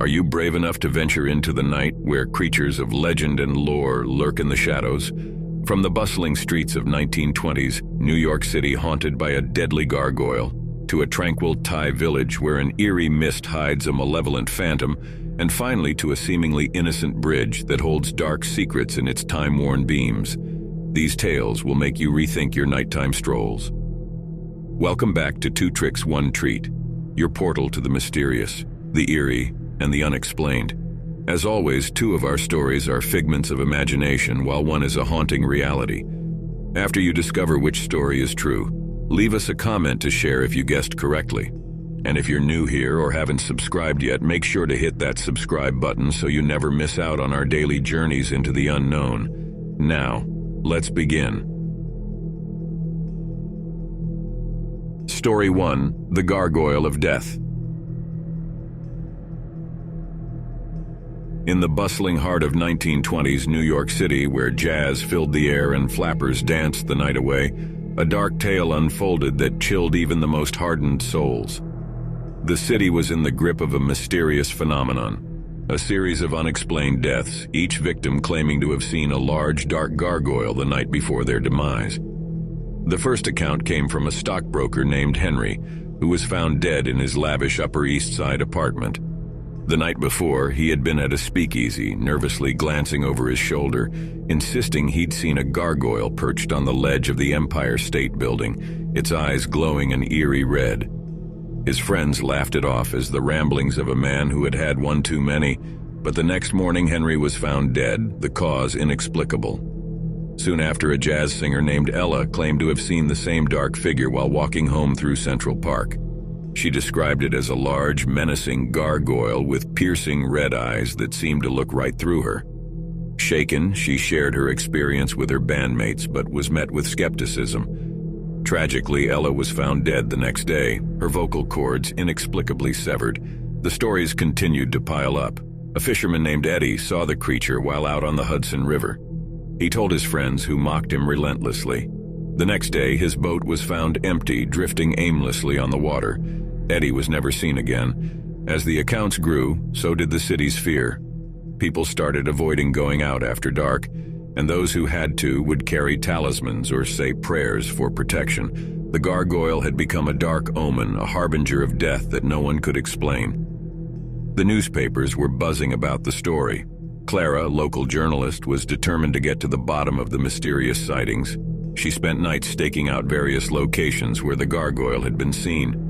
Are you brave enough to venture into the night where creatures of legend and lore lurk in the shadows? From the bustling streets of 1920s New York City haunted by a deadly gargoyle, to a tranquil Thai village where an eerie mist hides a malevolent phantom, and finally to a seemingly innocent bridge that holds dark secrets in its time-worn beams. These tales will make you rethink your nighttime strolls. Welcome back to Two Tricks, One Treat, your portal to the mysterious, the eerie, and the unexplained. As always, two of our stories are figments of imagination, while one is a haunting reality. After you discover which story is true, leave us a comment to share if you guessed correctly. And if you're new here or haven't subscribed yet, make sure to hit that subscribe button so you never miss out on our daily journeys into the unknown. Now, let's begin. Story 1: The Gargoyle of Death. In the bustling heart of 1920s New York City, where jazz filled the air and flappers danced the night away, a dark tale unfolded that chilled even the most hardened souls. The city was in the grip of a mysterious phenomenon, a series of unexplained deaths, each victim claiming to have seen a large, dark gargoyle the night before their demise. The first account came from a stockbroker named Henry, who was found dead in his lavish Upper East Side apartment. The night before, he had been at a speakeasy, nervously glancing over his shoulder, insisting he'd seen a gargoyle perched on the ledge of the Empire State Building, its eyes glowing an eerie red. His friends laughed it off as the ramblings of a man who had had one too many, but the next morning Henry was found dead, the cause inexplicable. Soon after, a jazz singer named Ella claimed to have seen the same dark figure while walking home through Central Park. She described it as a large, menacing gargoyle with piercing red eyes that seemed to look right through her. Shaken, she shared her experience with her bandmates, but was met with skepticism. Tragically, Ella was found dead the next day, her vocal cords inexplicably severed. The stories continued to pile up. A fisherman named Eddie saw the creature while out on the Hudson River. He told his friends, who mocked him relentlessly. The next day, his boat was found empty, drifting aimlessly on the water. Eddie was never seen again. As the accounts grew, so did the city's fear. People started avoiding going out after dark, and those who had to would carry talismans or say prayers for protection. The gargoyle had become a dark omen, a harbinger of death that no one could explain. The newspapers were buzzing about the story. Clara, local journalist, was determined to get to the bottom of the mysterious sightings. She spent nights staking out various locations where the gargoyle had been seen.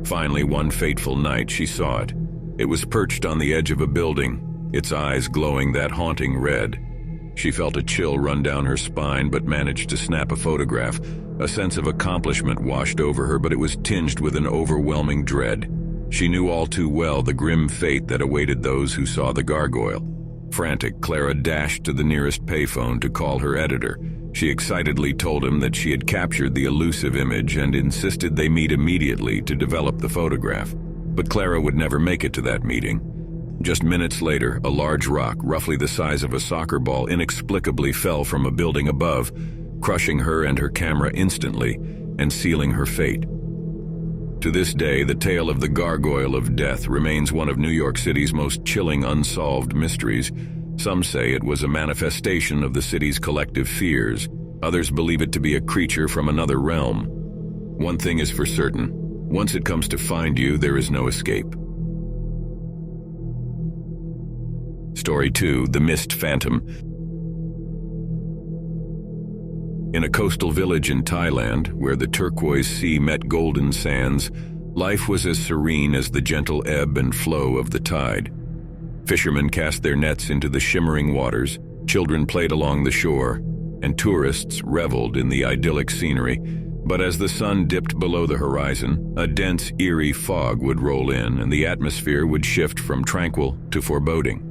Finally, one fateful night, she saw it. It was perched on the edge of a building, its eyes glowing that haunting red. She felt a chill run down her spine, but managed to snap a photograph. A sense of accomplishment washed over her, but it was tinged with an overwhelming dread. She knew all too well the grim fate that awaited those who saw the gargoyle. Frantic, Clara dashed to the nearest payphone to call her editor. She excitedly told him that she had captured the elusive image and insisted they meet immediately to develop the photograph. But Clara would never make it to that meeting. Just minutes later, a large rock, roughly the size of a soccer ball, inexplicably fell from a building above, crushing her and her camera instantly and sealing her fate. To this day, the tale of the Gargoyle of Death remains one of New York City's most chilling unsolved mysteries. Some say it was a manifestation of the city's collective fears. Others believe it to be a creature from another realm. One thing is for certain: once it comes to find you, there is no escape. Story 2: The Mist Phantom. In a coastal village in Thailand, where the turquoise sea met golden sands, life was as serene as the gentle ebb and flow of the tide. Fishermen cast their nets into the shimmering waters, children played along the shore, and tourists reveled in the idyllic scenery. But as the sun dipped below the horizon, a dense, eerie fog would roll in, and the atmosphere would shift from tranquil to foreboding.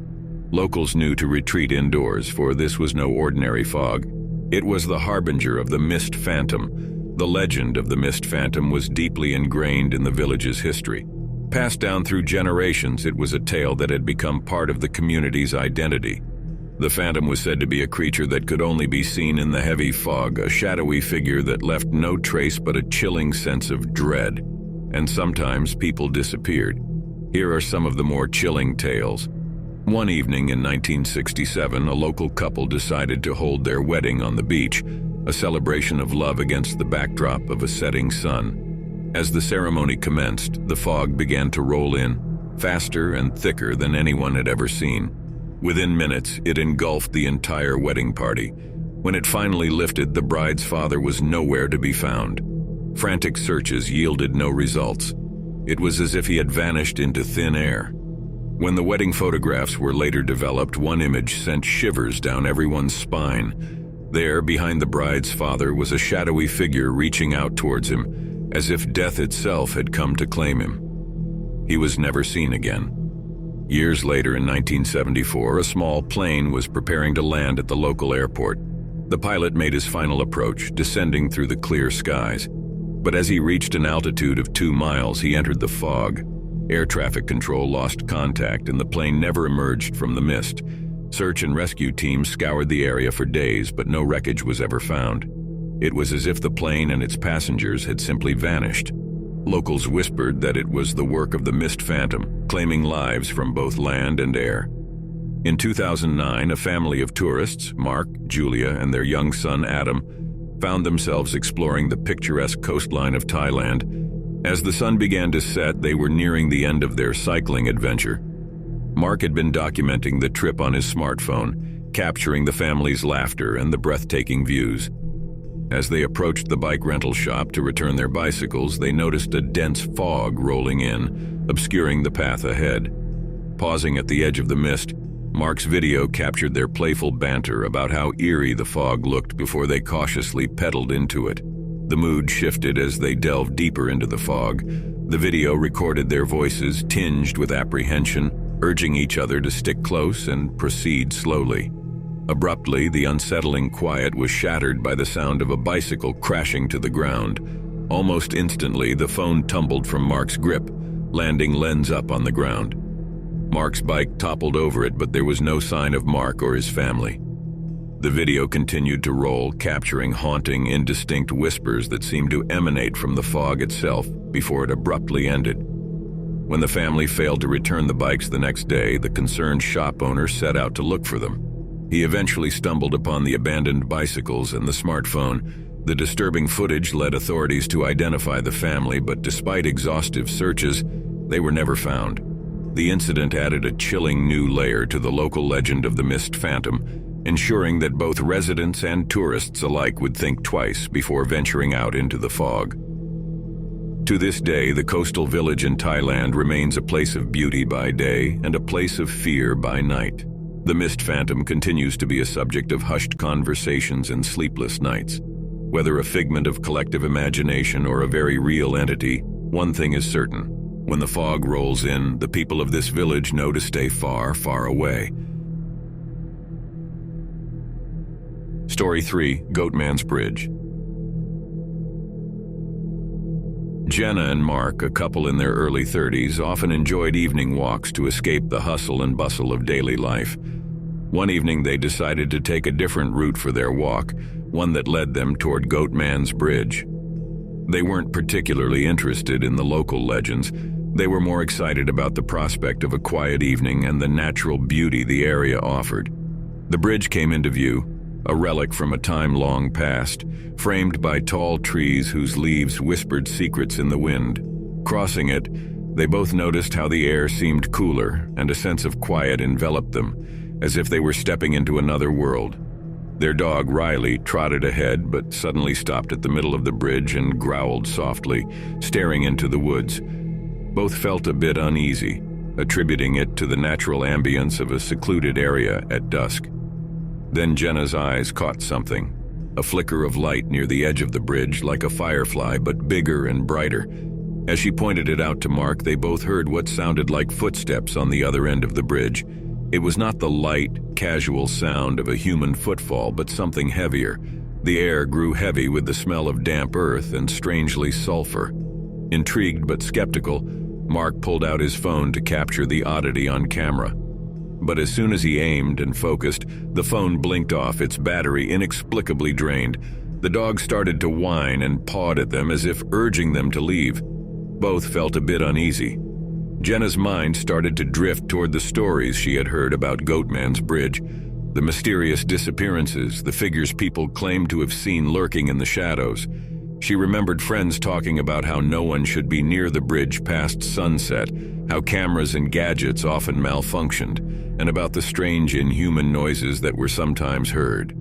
Locals knew to retreat indoors, for this was no ordinary fog. It was the harbinger of the Mist Phantom. The legend of the Mist Phantom was deeply ingrained in the village's history. Passed down through generations, it was a tale that had become part of the community's identity. The phantom was said to be a creature that could only be seen in the heavy fog, a shadowy figure that left no trace but a chilling sense of dread. And sometimes people disappeared. Here are some of the more chilling tales. One evening in 1967, a local couple decided to hold their wedding on the beach, a celebration of love against the backdrop of a setting sun. As the ceremony commenced, the fog began to roll in, faster and thicker than anyone had ever seen. Within minutes, it engulfed the entire wedding party. When it finally lifted, the bride's father was nowhere to be found. Frantic searches yielded no results. It was as if he had vanished into thin air. When the wedding photographs were later developed, one image sent shivers down everyone's spine. There, behind the bride's father, was a shadowy figure reaching out towards him, as if death itself had come to claim him. He was never seen again. Years later, in 1974, a small plane was preparing to land at the local airport. The pilot made his final approach, descending through the clear skies. But as he reached an altitude of 2 miles, he entered the fog. Air traffic control lost contact, and the plane never emerged from the mist. Search and rescue teams scoured the area for days, but no wreckage was ever found. It was as if the plane and its passengers had simply vanished. Locals whispered that it was the work of the mist phantom, claiming lives from both land and air. In 2009, a family of tourists, Mark, Julia, and their young son Adam, found themselves exploring the picturesque coastline of Thailand. As the sun began to set, they were nearing the end of their cycling adventure. Mark had been documenting the trip on his smartphone, capturing the family's laughter and the breathtaking views. As they approached the bike rental shop to return their bicycles, they noticed a dense fog rolling in, obscuring the path ahead. Pausing at the edge of the mist, Mark's video captured their playful banter about how eerie the fog looked before they cautiously pedaled into it. The mood shifted as they delved deeper into the fog. The video recorded their voices, tinged with apprehension, urging each other to stick close and proceed slowly. Abruptly, the unsettling quiet was shattered by the sound of a bicycle crashing to the ground. Almost instantly, the phone tumbled from Mark's grip, landing lens up on the ground. Mark's bike toppled over it, but there was no sign of Mark or his family. The video continued to roll, capturing haunting, indistinct whispers that seemed to emanate from the fog itself before it abruptly ended. When the family failed to return the bikes the next day, the concerned shop owner set out to look for them. He eventually stumbled upon the abandoned bicycles and the smartphone. The disturbing footage led authorities to identify the family, but despite exhaustive searches, they were never found. The incident added a chilling new layer to the local legend of the Mist Phantom, ensuring that both residents and tourists alike would think twice before venturing out into the fog. To this day, the coastal village in Thailand remains a place of beauty by day and a place of fear by night. The Mist Phantom continues to be a subject of hushed conversations and sleepless nights. Whether a figment of collective imagination or a very real entity, one thing is certain. When the fog rolls in, the people of this village know to stay far, far away. Story 3: Goatman's Bridge. Jenna and Mark, a couple in their early 30s, often enjoyed evening walks to escape the hustle and bustle of daily life. One evening they decided to take a different route for their walk, one that led them toward Goatman's Bridge. They weren't particularly interested in the local legends. They were more excited about the prospect of a quiet evening and the natural beauty the area offered. The bridge came into view, a relic from a time long past, framed by tall trees whose leaves whispered secrets in the wind. Crossing it, they both noticed how the air seemed cooler and a sense of quiet enveloped them, as if they were stepping into another world. Their dog, Riley, trotted ahead but suddenly stopped at the middle of the bridge and growled softly, staring into the woods. Both felt a bit uneasy, attributing it to the natural ambience of a secluded area at dusk. Then Jenna's eyes caught something, a flicker of light near the edge of the bridge, like a firefly, but bigger and brighter. As she pointed it out to Mark, they both heard what sounded like footsteps on the other end of the bridge. It was not the light, casual sound of a human footfall, but something heavier. The air grew heavy with the smell of damp earth and strangely sulfur. Intrigued but skeptical, Mark pulled out his phone to capture the oddity on camera. But as soon as he aimed and focused, the phone blinked off, its battery inexplicably drained. The dog started to whine and pawed at them as if urging them to leave. Both felt a bit uneasy. Jenna's mind started to drift toward the stories she had heard about Goatman's Bridge, the mysterious disappearances, the figures people claimed to have seen lurking in the shadows. She remembered friends talking about how no one should be near the bridge past sunset, how cameras and gadgets often malfunctioned, and about the strange inhuman noises that were sometimes heard.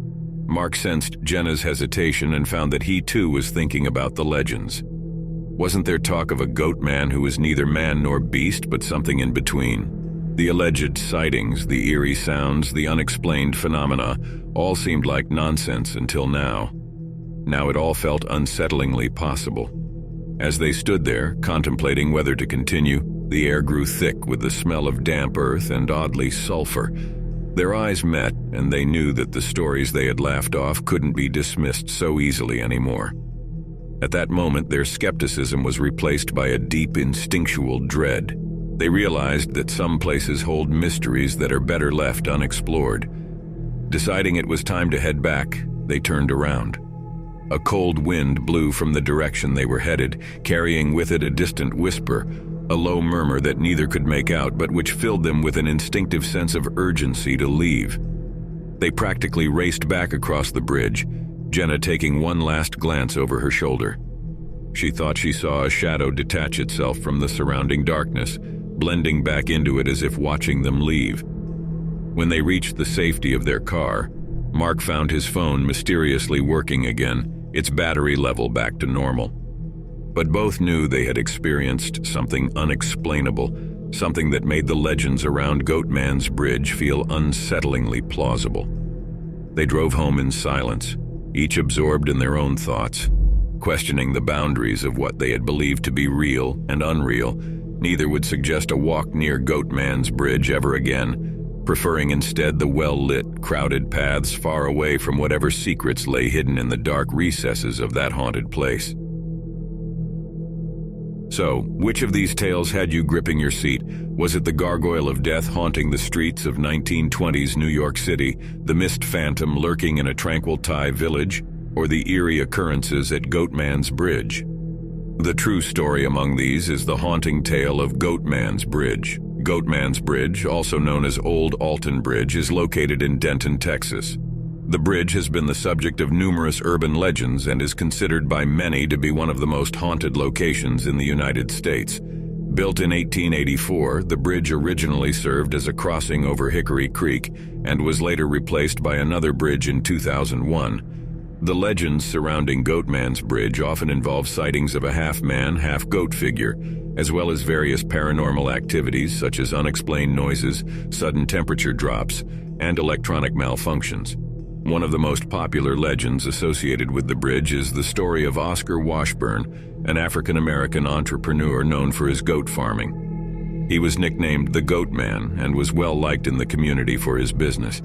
Mark sensed Jenna's hesitation and found that he too was thinking about the legends. Wasn't there talk of a goat man who was neither man nor beast but something in between? The alleged sightings, the eerie sounds, the unexplained phenomena all seemed like nonsense until now. Now it all felt unsettlingly possible. As they stood there, contemplating whether to continue, the air grew thick with the smell of damp earth and oddly sulfur. Their eyes met, and they knew that the stories they had laughed off couldn't be dismissed so easily anymore. At that moment, their skepticism was replaced by a deep instinctual dread. They realized that some places hold mysteries that are better left unexplored. Deciding it was time to head back, they turned around. A cold wind blew from the direction they were headed, carrying with it a distant whisper, a low murmur that neither could make out but which filled them with an instinctive sense of urgency to leave. They practically raced back across the bridge, Jenna taking one last glance over her shoulder. She thought she saw a shadow detach itself from the surrounding darkness, blending back into it as if watching them leave. When they reached the safety of their car, Mark found his phone mysteriously working again, its battery level back to normal. But both knew they had experienced something unexplainable, something that made the legends around Goatman's Bridge feel unsettlingly plausible. They drove home in silence, each absorbed in their own thoughts, questioning the boundaries of what they had believed to be real and unreal. Neither would suggest a walk near Goatman's Bridge ever again, preferring instead the well-lit, crowded paths far away from whatever secrets lay hidden in the dark recesses of that haunted place. So, which of these tales had you gripping your seat? Was it the Gargoyle of Death haunting the streets of 1920s New York City, the mist phantom lurking in a tranquil Thai village, or the eerie occurrences at Goatman's Bridge? The true story among these is the haunting tale of Goatman's Bridge. Goatman's Bridge, also known as Old Alton Bridge, is located in Denton, Texas. The bridge has been the subject of numerous urban legends and is considered by many to be one of the most haunted locations in the United States. Built in 1884, the bridge originally served as a crossing over Hickory Creek and was later replaced by another bridge in 2001. The legends surrounding Goatman's Bridge often involve sightings of a half-man, half-goat figure, as well as various paranormal activities such as unexplained noises, sudden temperature drops, and electronic malfunctions. One of the most popular legends associated with the bridge is the story of Oscar Washburn, an African-American entrepreneur known for his goat farming. He was nicknamed the Goat Man and was well liked in the community for his business.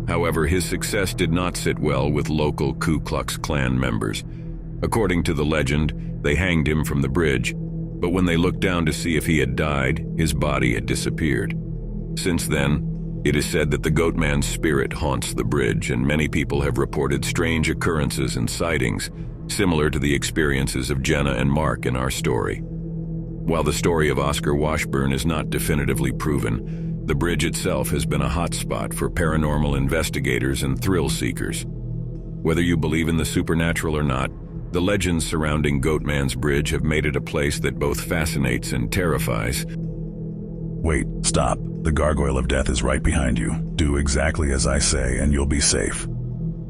However, his success did not sit well with local Ku Klux Klan members. According to the legend, they hanged him from the bridge, but when they looked down to see if he had died, his body had disappeared. Since then, it is said that the Goatman's spirit haunts the bridge, and many people have reported strange occurrences and sightings, similar to the experiences of Jenna and Mark in our story. While the story of Oscar Washburn is not definitively proven, the bridge itself has been a hotspot for paranormal investigators and thrill seekers. Whether you believe in the supernatural or not, the legends surrounding Goatman's Bridge have made it a place that both fascinates and terrifies. Wait, stop. The Gargoyle of Death is right behind you. Do exactly as I say and you'll be safe.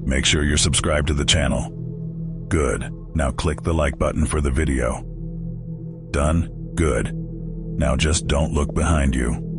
Make sure you're subscribed to the channel. Good. Now click the like button for the video. Done? Good. Now just don't look behind you.